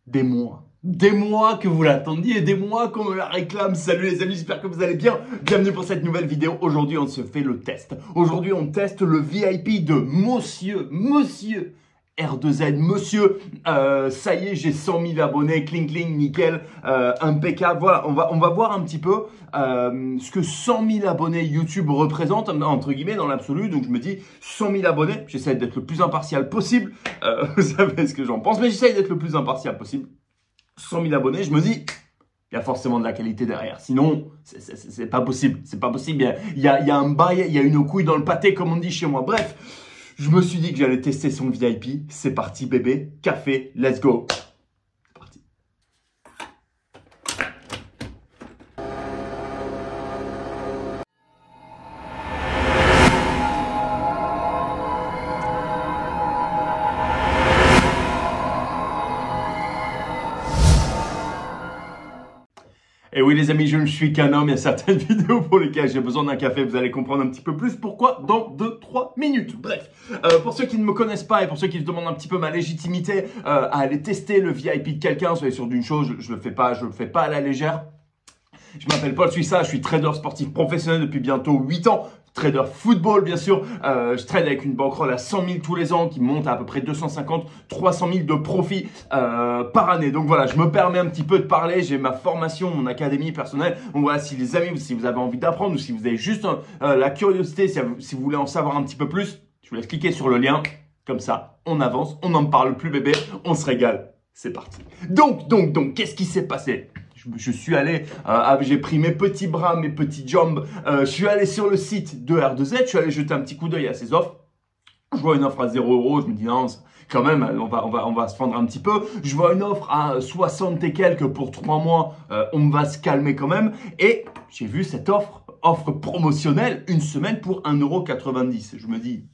Des mois que vous l'attendiez, des mois qu'on me la réclame. Salut les amis, j'espère que vous allez bien. Bienvenue pour cette nouvelle vidéo. Aujourd'hui, on se fait le test. Aujourd'hui, on teste le VIP de Monsieur R2Z, monsieur, ça y est, j'ai 100 000 abonnés, cling cling, nickel, impeccable. Voilà, on va voir un petit peu ce que 100 000 abonnés YouTube représentent, entre guillemets, dans l'absolu. Donc je me dis, 100 000 abonnés, j'essaie d'être le plus impartial possible. Vous savez ce que j'en pense, mais j'essaie d'être le plus impartial possible. 100 000 abonnés, je me dis, il y a forcément de la qualité derrière. Sinon, c'est pas possible. C'est pas possible. Il y a un bail, il y a une couille dans le pâté, comme on dit chez moi. Bref. Je me suis dit que j'allais tester son VIP. C'est parti, bébé. Café, let's go. C'est parti. Et oui les amis, je ne suis qu'un homme, il y a certaines vidéos pour lesquelles j'ai besoin d'un café, vous allez comprendre un petit peu plus pourquoi dans 2-3 minutes. Bref, pour ceux qui ne me connaissent pas et pour ceux qui se demandent un petit peu ma légitimité à aller tester le VIP de quelqu'un, soyez sûr d'une chose, je le fais pas à la légère. Je m'appelle Paul Suissa, je suis trader sportif professionnel depuis bientôt 8 ans. Trader football, bien sûr. Je trade avec une bankroll à 100 000 tous les ans qui monte à peu près 250, 300 000 de profit par année. Donc voilà, je me permets un petit peu de parler. J'ai ma formation, mon académie personnelle. Donc voilà, si les amis, si vous avez envie d'apprendre ou si vous avez juste la curiosité, si vous voulez en savoir un petit peu plus, je vous laisse cliquer sur le lien. Comme ça, on avance, on n'en parle plus bébé, on se régale. C'est parti. Donc, qu'est-ce qui s'est passé ? Je suis allé, j'ai pris mes petits bras, mes petits jambes, je suis allé sur le site de R2Z, je suis allé jeter un petit coup d'œil à ses offres. Je vois une offre à 0 €, je me dis non, quand même, on va se fendre un petit peu. Je vois une offre à 60 et quelques pour 3 mois, on va se calmer quand même. Et j'ai vu cette offre promotionnelle, une semaine pour 1,90 €. Je me dis,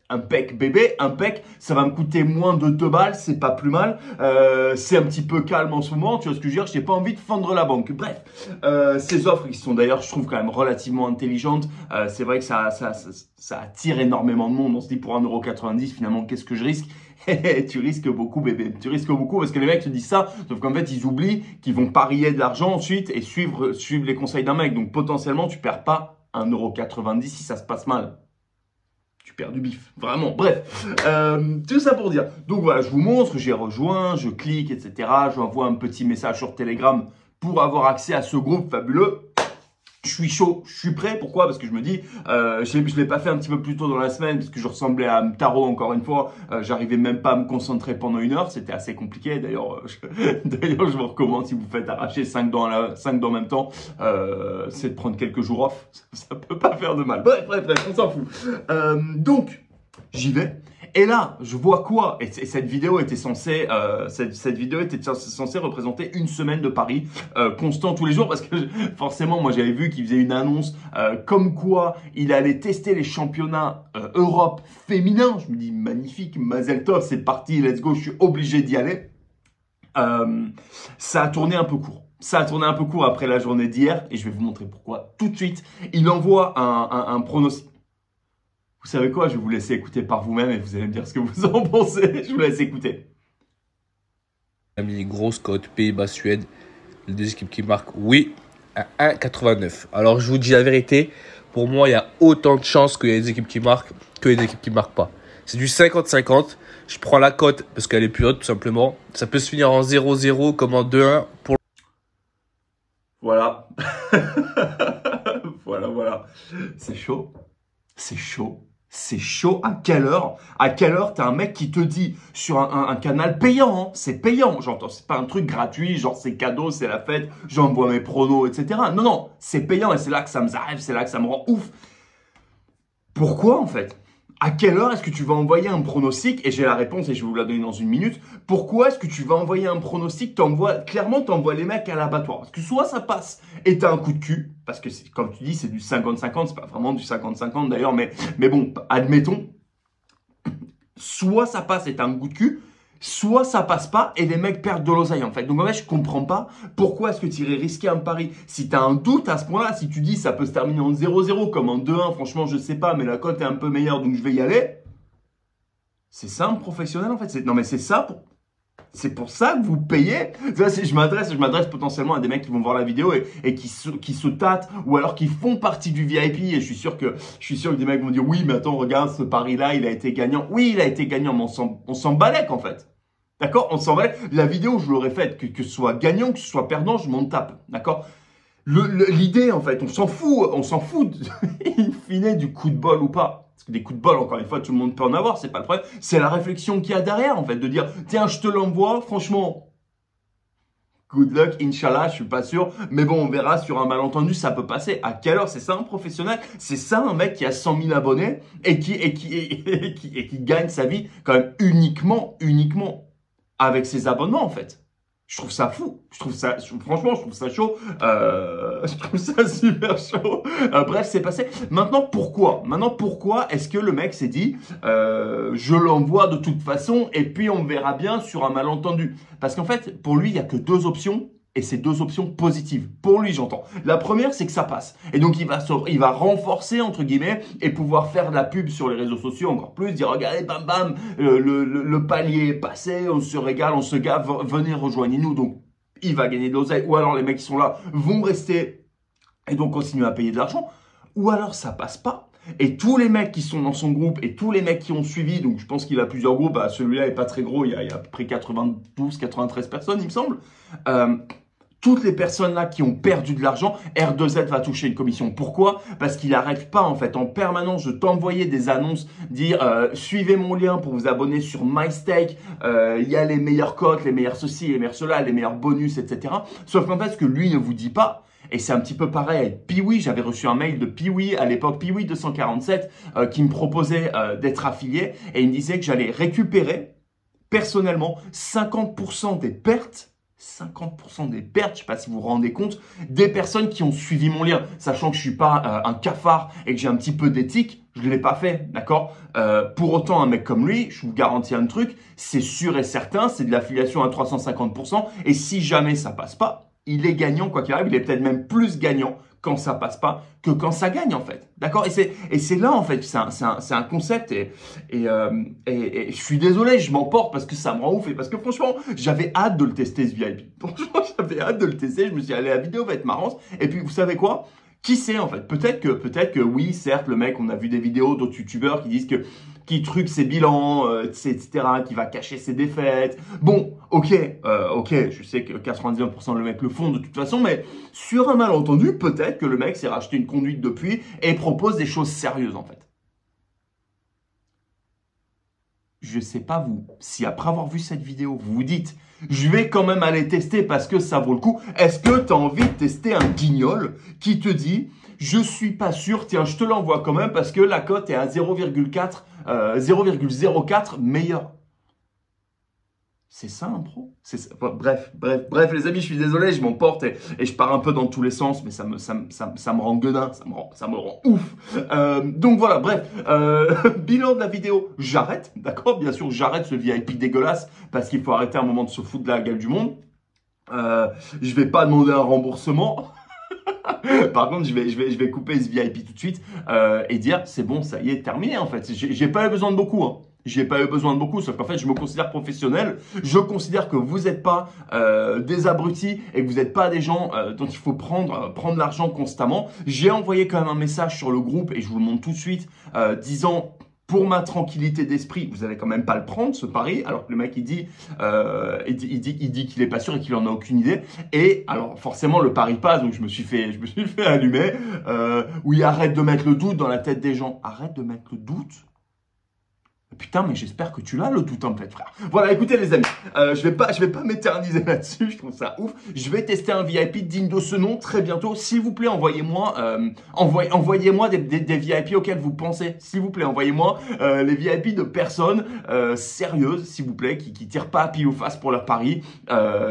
impec bébé, impec, ça va me coûter moins de 2 balles, c'est pas plus mal. C'est un petit peu calme en ce moment, tu vois ce que je veux dire, j'ai pas envie de fendre la banque. Bref, ces offres qui sont d'ailleurs, je trouve quand même relativement intelligentes, c'est vrai que ça attire énormément de monde. On se dit pour 1,90 € finalement, qu'est-ce que je risque? Tu risques beaucoup bébé, tu risques beaucoup parce que les mecs te disent ça, sauf qu'en fait ils oublient qu'ils vont parier de l'argent ensuite et suivre les conseils d'un mec. Donc potentiellement tu perds pas 1,90 € si ça se passe mal. Tu perds du bif, vraiment. Bref, tout ça pour dire. Donc voilà, je vous montre, j'ai rejoint, je clique, etc. J'envoie un petit message sur Telegram pour avoir accès à ce groupe fabuleux. Je suis chaud, je suis prêt. Pourquoi? Parce que je me dis, je l'ai pas fait un petit peu plus tôt dans la semaine parce que je ressemblais à Taro encore une fois. J'arrivais même pas à me concentrer pendant 1 heure. C'était assez compliqué. D'ailleurs, je vous recommande si vous faites arracher 5 dents en même temps, c'est de prendre quelques jours off. Ça peut pas faire de mal. Bref, on s'en fout. Donc, j'y vais. Et là, je vois quoi? Et cette vidéo était censée, représenter une semaine de paris constant tous les jours parce que forcément, moi, j'avais vu qu'il faisait une annonce comme quoi il allait tester les championnats Europe féminins. Je me dis magnifique, Mazel Tov, c'est parti, let's go, je suis obligé d'y aller. Ça a tourné un peu court. Ça a tourné un peu court après la journée d'hier et je vais vous montrer pourquoi tout de suite. Il envoie un pronostic. Vous savez quoi? Je vais vous laisser écouter par vous-même et vous allez me dire ce que vous en pensez. Je vous laisse écouter. Ami, grosse cote, Pays-Bas, Suède. Les deux équipes qui marquent, oui, à 1,89. Alors, je vous dis la vérité. Pour moi, il y a autant de chances qu'il y ait des équipes qui marquent que des équipes qui ne marquent pas. C'est du 50-50. Je prends la cote parce qu'elle est plus haute, tout simplement. Ça peut se finir en 0-0 comme en 2-1 pour... Voilà. Voilà. C'est chaud. C'est chaud. C'est chaud. À quelle heure? À quelle heure t'as un mec qui te dit sur un canal payant, hein, c'est payant. J'entends, c'est pas un truc gratuit, genre c'est cadeau, c'est la fête, j'envoie mes pronos, etc. Non, c'est payant et c'est là que ça me arrive, c'est là que ça me rend ouf. Pourquoi en fait? À quelle heure est-ce que tu vas envoyer un pronostic? Et j'ai la réponse et je vais vous la donner dans une minute. Pourquoi est-ce que tu vas envoyer un pronostic? Clairement, t'envoies les mecs à l'abattoir. Parce que soit ça passe et t'as un coup de cul. Parce que, comme tu dis, c'est du 50-50. C'est pas vraiment du 50-50 d'ailleurs. Mais bon, admettons. Soit ça passe et t'as un coup de cul. Soit ça passe pas et les mecs perdent de l'oseille en fait. Donc en fait, je comprends pas pourquoi est-ce que tu irais risquer un pari. Si tu as un doute à ce point-là, si tu dis ça peut se terminer en 0-0 comme en 2-1, franchement, je sais pas, mais la cote est un peu meilleure donc je vais y aller. C'est ça un professionnel en fait. Non mais c'est ça. C'est pour ça que vous payez. Je m'adresse potentiellement à des mecs qui vont voir la vidéo et qui se tâtent ou alors qui font partie du VIP. Et je suis sûr que des mecs vont dire oui, mais attends, regarde, ce pari-là, il a été gagnant. Oui, il a été gagnant, mais on s'en balèque en fait. D'accord? On s'en balèque. La vidéo, je l'aurais faite, que ce soit gagnant, que ce soit perdant, je m'en tape. D'accord? L'idée, en fait, on s'en fout, in fine, du coup de bol ou pas. Parce que des coups de bol, encore une fois, tout le monde peut en avoir, c'est pas le problème. C'est la réflexion qu'il y a derrière, en fait, de dire, tiens, je te l'envoie, franchement, good luck, Inch'Allah, je suis pas sûr. Mais bon, on verra sur un malentendu, ça peut passer. À quelle heure? C'est ça un professionnel? C'est ça un mec qui a 100 000 abonnés et qui gagne sa vie quand même uniquement avec ses abonnements, en fait. Je trouve ça fou. Franchement, je trouve ça chaud. Je trouve ça super chaud. Bref, c'est passé. Maintenant, pourquoi est-ce que le mec s'est dit, je l'envoie de toute façon et puis on verra bien sur un malentendu? Parce qu'en fait, pour lui, il n'y a que deux options. Et c'est deux options positives. Pour lui, j'entends. La première, c'est que ça passe. Et donc, il va renforcer, entre guillemets, et pouvoir faire de la pub sur les réseaux sociaux encore plus, dire, regardez, bam, bam, le palier est passé, on se régale, on se gave, venez, rejoignez-nous. Donc, il va gagner de l'oseille. Ou alors, les mecs qui sont là vont rester et donc continuer à payer de l'argent. Ou alors, ça passe pas. Et tous les mecs qui sont dans son groupe et tous les mecs qui ont suivi, donc je pense qu'il a plusieurs groupes, bah, celui-là est pas très gros, il y a à peu près 92, 93 personnes, il me semble. Toutes les personnes-là qui ont perdu de l'argent, R2Z va toucher une commission. Pourquoi? Parce qu'il n'arrête pas en fait en permanence de t'envoyer des annonces, dire suivez mon lien pour vous abonner sur MyStake, il y a les meilleures cotes, les meilleurs ceci, les meilleurs cela, les meilleurs bonus, etc. Sauf qu'en fait, ce que lui ne vous dit pas, et c'est un petit peu pareil avec Piwi, j'avais reçu un mail de Piwi à l'époque, Piwi 247, qui me proposait d'être affilié et il me disait que j'allais récupérer personnellement 50% des pertes. 50% des pertes, je ne sais pas si vous vous rendez compte, des personnes qui ont suivi mon lien. Sachant que je ne suis pas un cafard et que j'ai un petit peu d'éthique, je ne l'ai pas fait, d'accord? Pour autant, un mec comme lui, je vous garantis un truc, c'est sûr et certain, c'est de l'affiliation à 350%. Et si jamais ça passe pas, il est gagnant quoi qu'il arrive, il est peut-être même plus gagnant quand ça passe pas que quand ça gagne en fait, d'accord? Et c'est là en fait, c'est un concept et je suis désolé, je m'emporte parce que ça me rend ouf et parce que franchement, j'avais hâte de le tester ce VIP. Franchement, j'avais hâte de le tester, je me suis dit allez, la vidéo va être marrante et puis vous savez quoi? Qui sait en fait? Peut-être que oui, certes, le mec, on a vu des vidéos d'autres youtubeurs qui disent qui truque ses bilans, etc., qui va cacher ses défaites. Bon, ok, je sais que 99% le mec le font de toute façon, mais sur un malentendu, peut-être que le mec s'est racheté une conduite depuis et propose des choses sérieuses en fait. Je sais pas vous, si après avoir vu cette vidéo, vous vous dites je vais quand même aller tester parce que ça vaut le coup. Est-ce que tu as envie de tester un guignol qui te dit je suis pas sûr, tiens, je te l'envoie quand même parce que la cote est à 0,04 meilleur. C'est ça un pro? Bref, les amis, je suis désolé, je m'emporte et je pars un peu dans tous les sens, mais ça me rend gueudin, ça me rend ouf. Donc voilà, bref, bilan de la vidéo, j'arrête, d'accord? Bien sûr, j'arrête ce VIP dégueulasse parce qu'il faut arrêter un moment de se foutre de la gueule du monde. Je vais pas demander un remboursement. Par contre, je vais couper ce VIP tout de suite et dire c'est bon, ça y est, terminé en fait. J'ai pas eu besoin de beaucoup, hein. J'ai pas eu besoin de beaucoup, sauf qu'en fait, je me considère professionnel. Je considère que vous n'êtes pas des abrutis et que vous n'êtes pas des gens dont il faut prendre l'argent constamment. J'ai envoyé quand même un message sur le groupe et je vous le montre tout de suite, disant pour ma tranquillité d'esprit, vous n'allez quand même pas le prendre ce pari, alors que le mec il dit qu'il est pas sûr et qu'il en a aucune idée. Et alors forcément le pari passe, donc je me suis fait allumer. Oui, arrête de mettre le doute dans la tête des gens. Arrête de mettre le doute. Putain, mais j'espère que tu l'as le doute en fait, frère. Voilà, écoutez les amis, je vais pas m'éterniser là-dessus, je trouve ça ouf. Je vais tester un VIP digne de ce nom très bientôt. S'il vous plaît, envoyez-moi des VIP auxquels vous pensez. S'il vous plaît, envoyez-moi les VIP de personnes sérieuses, s'il vous plaît, qui tirent pas à pile ou face pour leur pari,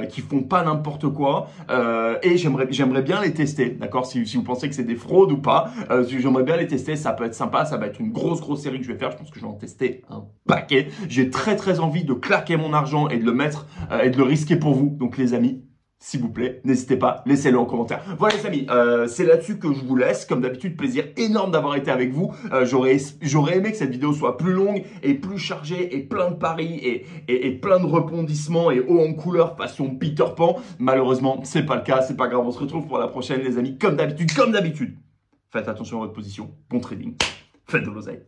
qui font pas n'importe quoi. Et j'aimerais bien les tester, d'accord? Si vous pensez que c'est des fraudes ou pas, j'aimerais bien les tester. Ça peut être sympa, ça va être une grosse série que je vais faire. Je pense que je vais en tester un paquet. J'ai très envie de claquer mon argent et de le mettre et de le risquer pour vous. Donc les amis, s'il vous plaît, n'hésitez pas, laissez-le en commentaire. Voilà les amis, c'est là-dessus que je vous laisse. Comme d'habitude, plaisir énorme d'avoir été avec vous. J'aurais aimé que cette vidéo soit plus longue et plus chargée et plein de paris et plein de rebondissements et haut en couleur façon Peter Pan. Malheureusement, c'est pas le cas, c'est pas grave. On se retrouve pour la prochaine les amis. Comme d'habitude, faites attention à votre position. Bon trading, faites de l'oseille.